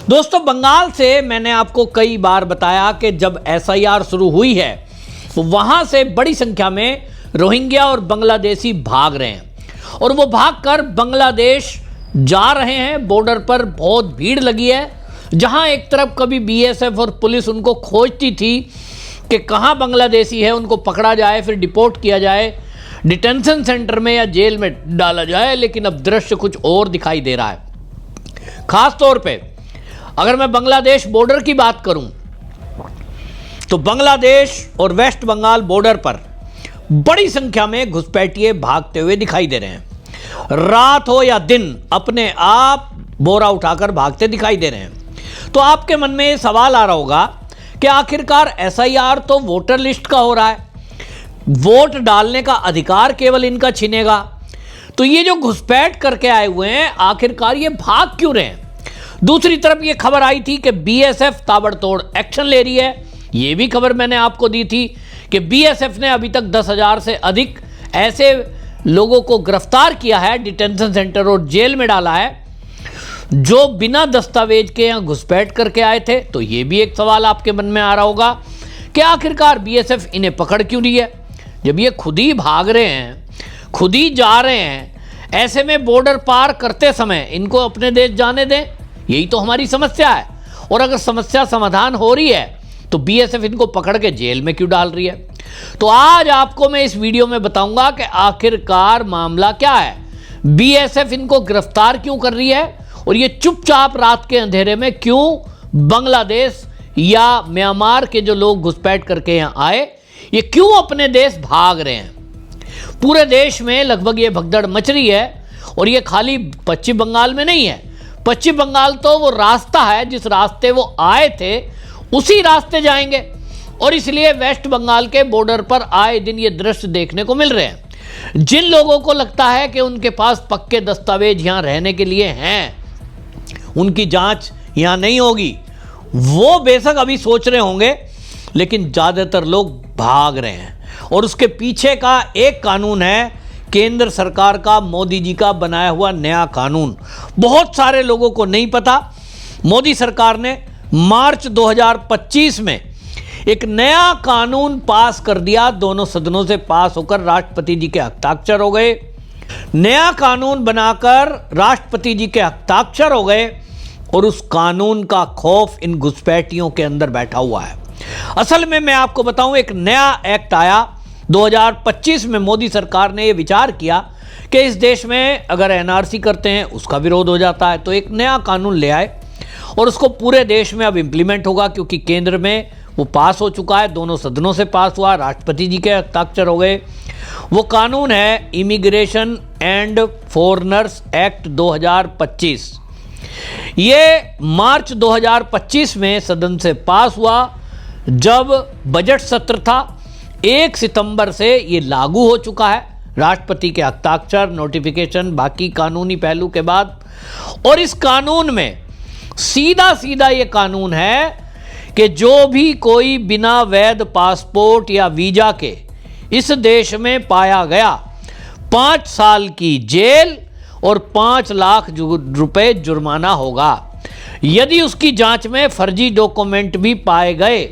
दोस्तों, बंगाल से मैंने आपको कई बार बताया कि जब एसआईआर शुरू हुई है तो वहां से बड़ी संख्या में रोहिंग्या और बांग्लादेशी भाग रहे हैं और वो भागकर बांग्लादेश जा रहे हैं। बॉर्डर पर बहुत भीड़ लगी है, जहां एक तरफ कभी बीएसएफ और पुलिस उनको खोजती थी कि कहां बांग्लादेशी है, उनको पकड़ा जाए, फिर डिपोर्ट किया जाए, डिटेंशन सेंटर में या जेल में डाला जाए। लेकिन अब दृश्य कुछ और दिखाई दे रहा है। खास तौर पे अगर मैं बांग्लादेश बॉर्डर की बात करूं तो बांग्लादेश और वेस्ट बंगाल बॉर्डर पर बड़ी संख्या में घुसपैठिए भागते हुए दिखाई दे रहे हैं। रात हो या दिन अपने आप बोरा उठाकर भागते दिखाई दे रहे हैं। तो आपके मन में ये सवाल आ रहा होगा कि आखिरकार एसआईआर तो वोटर लिस्ट का हो रहा है, वोट डालने का अधिकार केवल इनका छिनेगा, तो ये जो घुसपैठ करके आए हुए हैं आखिरकार ये भाग क्यों रहे हैं? दूसरी तरफ ये खबर आई थी कि बीएसएफ ताबड़तोड़ एक्शन ले रही है। ये भी खबर मैंने आपको दी थी कि बीएसएफ ने अभी तक 10,000 से अधिक ऐसे लोगों को गिरफ्तार किया है, डिटेंशन सेंटर और जेल में डाला है, जो बिना दस्तावेज के यहाँ घुसपैठ करके आए थे। तो ये भी एक सवाल आपके मन में आ रहा होगा कि आखिरकार बीएसएफ इन्हें पकड़ क्यों रही है जब ये खुद ही भाग रहे हैं, खुद ही जा रहे हैं। ऐसे में बॉर्डर पार करते समय इनको अपने देश जाने दें, यही तो हमारी समस्या है। और अगर समस्या समाधान हो रही है तो बीएसएफ इनको पकड़ के जेल में क्यों डाल रही है? तो आज आपको मैं इस वीडियो में बताऊंगा कि आखिरकार मामला क्या है, बीएसएफ इनको गिरफ्तार क्यों कर रही है और ये चुपचाप रात के अंधेरे में क्यों बांग्लादेश या म्यांमार के जो लोग घुसपैठ करके यहाँ आए, ये क्यों अपने देश भाग रहे हैं। पूरे देश में लगभग ये भगदड़ मच रही है और ये खाली पश्चिम बंगाल में नहीं है। पश्चिम बंगाल तो वो रास्ता है जिस रास्ते वो आए थे, उसी रास्ते जाएंगे और इसलिए वेस्ट बंगाल के बॉर्डर पर आए दिन ये दृश्य देखने को मिल रहे हैं। जिन लोगों को लगता है कि उनके पास पक्के दस्तावेज यहाँ रहने के लिए हैं, उनकी जांच यहाँ नहीं होगी, वो बेशक अभी सोच रहे होंगे, लेकिन ज़्यादातर लोग भाग रहे हैं। और उसके पीछे का एक कानून है केंद्र सरकार का, मोदी जी का बनाया हुआ नया कानून। बहुत सारे लोगों को नहीं पता, मोदी सरकार ने मार्च 2025 में एक नया कानून पास कर दिया। दोनों सदनों से पास होकर राष्ट्रपति जी के हस्ताक्षर हो गए। नया कानून बनाकर राष्ट्रपति जी के हस्ताक्षर हो गए और उस कानून का खौफ इन घुसपैठियों के अंदर बैठा हुआ है। असल में मैं आपको बताऊं, एक नया एक्ट आया 2025 में। मोदी सरकार ने यह विचार किया कि इस देश में अगर एनआरसी करते हैं उसका विरोध हो जाता है, तो एक नया कानून ले आए और उसको पूरे देश में अब इम्प्लीमेंट होगा, क्योंकि केंद्र में वो पास हो चुका है, दोनों सदनों से पास हुआ, राष्ट्रपति जी के हस्ताक्षर हो गए। वो कानून है इमिग्रेशन एंड फॉरेनर्स एक्ट 2025। ये मार्च 2025 में सदन से पास हुआ। जब बजट सत्र था 1 सितंबर से ये लागू हो चुका है, राष्ट्रपति के हस्ताक्षर, नोटिफिकेशन, बाकी कानूनी पहलू के बाद। और इस कानून में सीधा सीधा ये कानून है कि जो भी कोई बिना वैध पासपोर्ट या वीजा के इस देश में पाया गया, 5 साल की जेल और 5 लाख रुपए जुर्माना होगा। यदि उसकी जांच में फर्जी डॉक्यूमेंट भी पाए गए,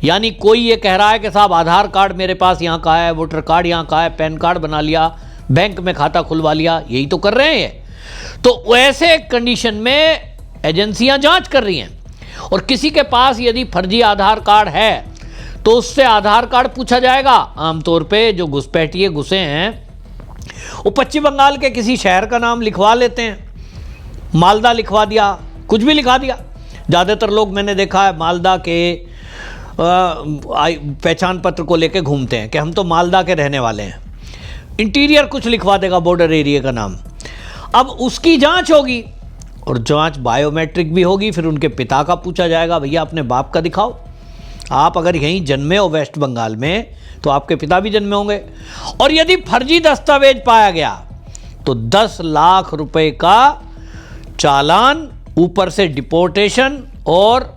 यानी कोई ये कह रहा है कि साहब आधार कार्ड मेरे पास यहाँ का है, वोटर कार्ड यहाँ का है, पैन कार्ड बना लिया, बैंक में खाता खुलवा लिया, यही तो कर रहे हैं, तो ऐसे कंडीशन में एजेंसियां जांच कर रही हैं। और किसी के पास यदि फर्जी आधार कार्ड है तो उससे आधार कार्ड पूछा जाएगा। आमतौर पे जो घुसपैठिए घुसे हैं वो पश्चिम बंगाल के किसी शहर का नाम लिखवा लेते हैं, मालदा लिखवा दिया, कुछ भी लिखा दिया। ज़्यादातर लोग मैंने देखा है मालदा के पहचान पत्र को लेके घूमते हैं कि हम तो मालदा के रहने वाले हैं। इंटीरियर कुछ लिखवा देगा, बॉर्डर एरिया का नाम। अब उसकी जांच होगी और जांच बायोमेट्रिक भी होगी। फिर उनके पिता का पूछा जाएगा, भैया अपने बाप का दिखाओ। आप अगर यहीं जन्मे हो वेस्ट बंगाल में तो आपके पिता भी जन्मे होंगे। और यदि फर्जी दस्तावेज पाया गया तो 10 लाख रुपए का चालान, ऊपर से डिपोर्टेशन, और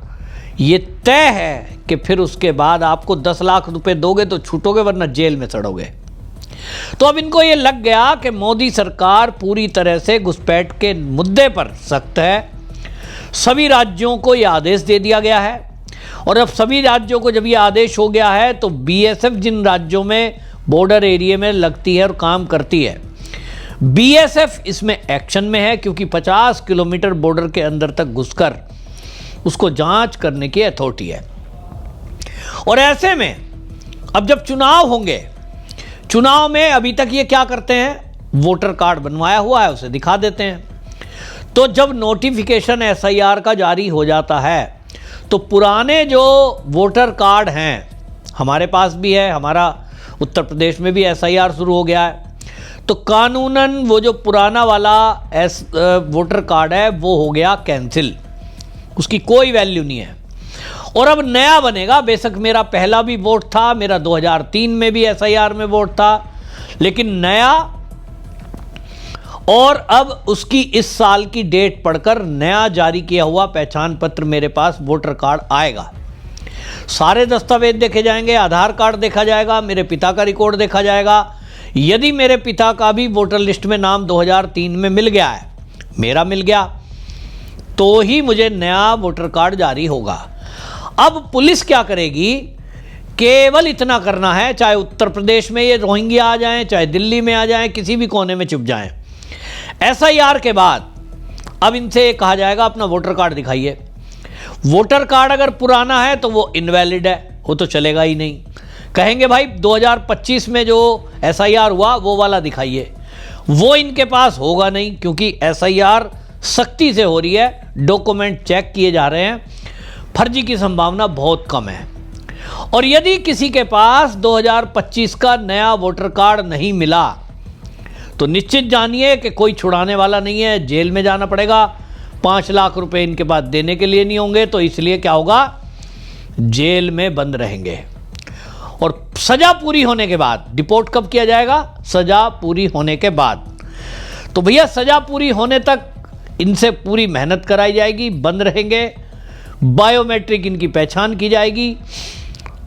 ये तय है कि फिर उसके बाद आपको 10 लाख रुपए दोगे तो छूटोगे, वरना जेल में सड़ोगे। तो अब इनको ये लग गया कि मोदी सरकार पूरी तरह से घुसपैठ के मुद्दे पर सख्त है, सभी राज्यों को यह आदेश दे दिया गया है। और अब सभी राज्यों को जब ये आदेश हो गया है तो बीएसएफ जिन राज्यों में बॉर्डर एरिया में लगती है और काम करती है, बीएसएफ इसमें एक्शन में है, क्योंकि 50 किलोमीटर बॉर्डर के अंदर तक घुसकर उसको जांच करने की अथॉरिटी है। और ऐसे में अब जब चुनाव होंगे, चुनाव में अभी तक ये क्या करते हैं, वोटर कार्ड बनवाया हुआ है उसे दिखा देते हैं। तो जब नोटिफिकेशन एसआईआर का जारी हो जाता है तो पुराने जो वोटर कार्ड हैं, हमारे पास भी है, हमारा उत्तर प्रदेश में भी एसआईआर शुरू हो गया है, तो कानूनन वो जो पुराना वाला वोटर कार्ड है वो हो गया कैंसिल, उसकी कोई वैल्यू नहीं है। और अब नया बनेगा। बेशक मेरा पहला भी वोट था, मेरा 2003 में भी एसआईआर में वोट था, लेकिन नया, और अब उसकी इस साल की डेट पढ़कर नया जारी किया हुआ पहचान पत्र मेरे पास वोटर कार्ड आएगा। सारे दस्तावेज देखे जाएंगे, आधार कार्ड देखा जाएगा, मेरे पिता का रिकॉर्ड देखा जाएगा। यदि मेरे पिता का भी वोटर लिस्ट में नाम 2003 में मिल गया है, मेरा मिल गया, तो ही मुझे नया वोटर कार्ड जारी होगा। अब पुलिस क्या करेगी, केवल इतना करना है, चाहे उत्तर प्रदेश में ये रोहिंग्या आ जाएं, चाहे दिल्ली में आ जाएं, किसी भी कोने में छुप जाएं, एसआईआर के बाद अब इनसे कहा जाएगा अपना वोटर कार्ड दिखाइए। वोटर कार्ड अगर पुराना है तो वो इनवैलिड है, वो तो चलेगा ही नहीं। कहेंगे भाई 2025 में जो एसआईआर हुआ वो वाला दिखाइए, वो इनके पास होगा नहीं, क्योंकि एसआईआर सख्ती से हो रही है, डॉक्यूमेंट चेक किए जा रहे हैं, फर्जी की संभावना बहुत कम है। और यदि किसी के पास 2025 का नया वोटर कार्ड नहीं मिला तो निश्चित जानिए कि कोई छुड़ाने वाला नहीं है, जेल में जाना पड़ेगा। 5 लाख रुपए इनके पास देने के लिए नहीं होंगे, तो इसलिए क्या होगा, जेल में बंद रहेंगे। और सजा पूरी होने के बाद डिपोर्ट कब किया जाएगा, सजा पूरी होने के बाद। तो भैया सजा पूरी होने तक इनसे पूरी मेहनत कराई जाएगी, बंद रहेंगे, बायोमेट्रिक इनकी पहचान की जाएगी।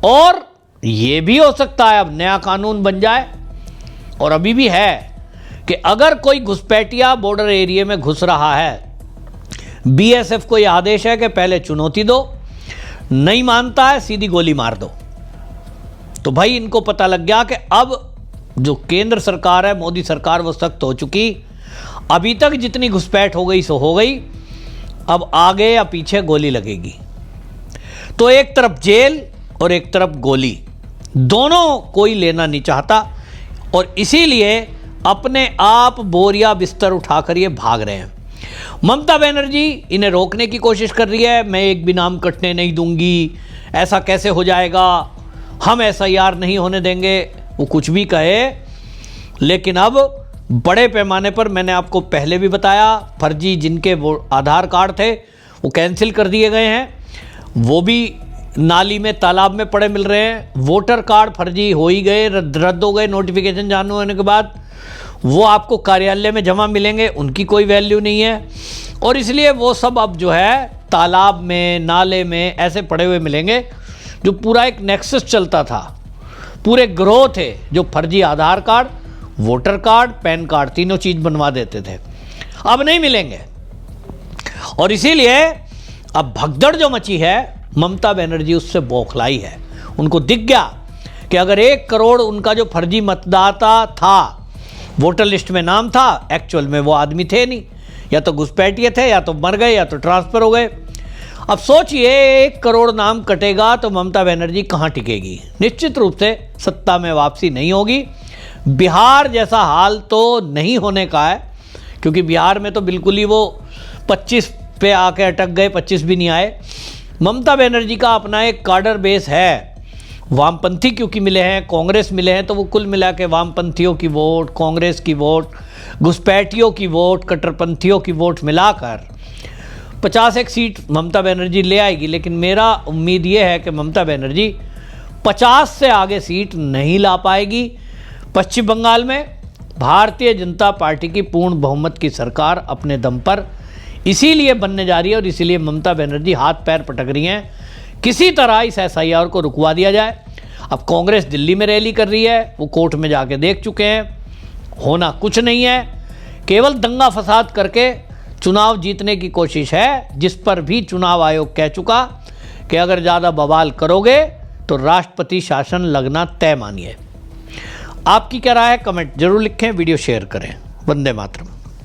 और ये भी हो सकता है अब नया कानून बन जाए, और अभी भी है, कि अगर कोई घुसपैठिया बॉर्डर एरिया में घुस रहा है, बीएसएफ को यह आदेश है कि पहले चुनौती दो, नहीं मानता है सीधी गोली मार दो। तो भाई इनको पता लग गया कि अब जो केंद्र सरकार है, मोदी सरकार, वो सख्त हो चुकी। अभी तक जितनी घुसपैठ हो गई सो हो गई, अब आगे या पीछे गोली लगेगी। तो एक तरफ जेल और एक तरफ गोली, दोनों कोई लेना नहीं चाहता, और इसीलिए अपने आप बोरिया बिस्तर उठाकर ये भाग रहे हैं। ममता बनर्जी इन्हें रोकने की कोशिश कर रही है, मैं एक भी नाम कटने नहीं दूंगी, ऐसा कैसे हो जाएगा, हम एसआईआर नहीं होने देंगे, वो कुछ भी कहे। लेकिन अब बड़े पैमाने पर, मैंने आपको पहले भी बताया, फर्जी जिनके वो आधार कार्ड थे वो कैंसिल कर दिए गए हैं, वो भी नाली में तालाब में पड़े मिल रहे हैं। वोटर कार्ड फर्जी हो ही गए, रद्द हो गए नोटिफिकेशन जारी होने के बाद, वो आपको कार्यालय में जमा मिलेंगे, उनकी कोई वैल्यू नहीं है। और इसलिए वो सब अब जो है तालाब में, नाले में ऐसे पड़े हुए मिलेंगे। जो पूरा एक नेक्सस चलता था, पूरे ग्रोह थे जो फर्जी Aadhaar card, voter card, PAN card, तीनों चीज़ बनवा देते थे, अब नहीं मिलेंगे। और इसीलिए अब भगदड़ जो मची है, ममता बनर्जी उससे बौखलाई है। उनको दिख गया कि अगर 1 करोड़ उनका जो फर्जी मतदाता था, वोटर लिस्ट में नाम था, एक्चुअल में वो आदमी थे नहीं, या तो घुसपैठिए थे, या तो मर गए, या तो ट्रांसफ़र हो गए। अब सोचिए 1 करोड़ नाम कटेगा तो ममता बनर्जी कहाँ टिकेगी, निश्चित रूप से सत्ता में वापसी नहीं होगी। बिहार जैसा हाल तो नहीं होने का है, क्योंकि बिहार में तो बिल्कुल ही वो 25 पे आके अटक गए, 25 भी नहीं आए। ममता बनर्जी का अपना एक कार्डर बेस है, वामपंथी क्योंकि मिले हैं, कांग्रेस मिले हैं, तो वो कुल मिला के वामपंथियों की वोट, कांग्रेस की वोट, घुसपैठियों की वोट, कट्टरपंथियों की वोट मिलाकर 51 सीट ममता बनर्जी ले आएगी। लेकिन मेरा उम्मीद ये है कि ममता बनर्जी 50 से आगे सीट नहीं ला पाएगी। पश्चिम बंगाल में भारतीय जनता पार्टी की पूर्ण बहुमत की सरकार अपने दम पर इसीलिए बनने जा रही है, और इसीलिए ममता बनर्जी हाथ पैर पटक रही हैं, किसी तरह इस एसआईआर को रुकवा दिया जाए। अब कांग्रेस दिल्ली में रैली कर रही है, वो कोर्ट में जाके देख चुके हैं, होना कुछ नहीं है, केवल दंगा फसाद करके चुनाव जीतने की कोशिश है, जिस पर भी चुनाव आयोग कह चुका कि अगर ज़्यादा बवाल करोगे तो राष्ट्रपति शासन लगना तय मानिए। आपकी क्या राय है, कमेंट जरूर लिखें, वीडियो शेयर करें। वंदे मातरम।